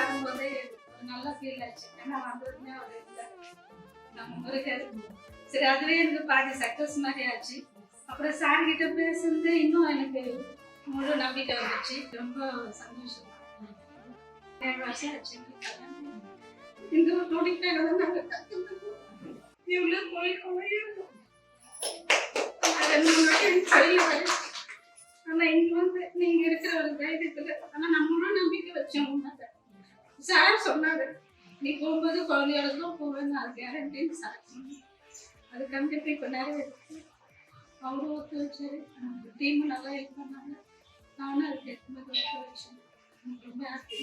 வரும்போதே ஒரு நல்ல ஃபீல் ஆச்சு. ஏன்னா வந்ததுமே அவர் இல்லை, நம்ம இருக்காரு. சரி, அதுவே எனக்கு பாதி சக்ஸஸ் மாதிரி ஆச்சு. அப்புறம் சார் கிட்ட பேசுறது இன்னும் எனக்கு முழு நம்பிக்கை வந்துச்சு. ரொம்ப சந்தோஷம். 7 வருஷம் ஆச்சு இந்த ஒரு நொடிக்காக தான் நாங்கள் கற்றுக்கணும். இவ்வளோ கோயில் இருக்கும். ஆனா இங்க வந்து நீங்க இருக்கிற ஒரு தைரியத்துல, ஆனா நம்மளும் நம்பிக்கை வச்சோம். சார் சொன்னாரு, நீ போகும்போது குழந்தையோட தான் போவேன்னு, அது கேரண்டின்னு சார் சொன்னாங்க. அது கண்டிப்பா இப்ப நிறைவேறுச்சு. அவரும் ஒத்து வச்சாரு, டீமும் நல்லா ஹெல்ப் பண்ணாங்க. நானும் அதுக்கு ஏற்ற மாதிரி ஒத்து வச்சேன். ரொம்ப ஹாப்பி.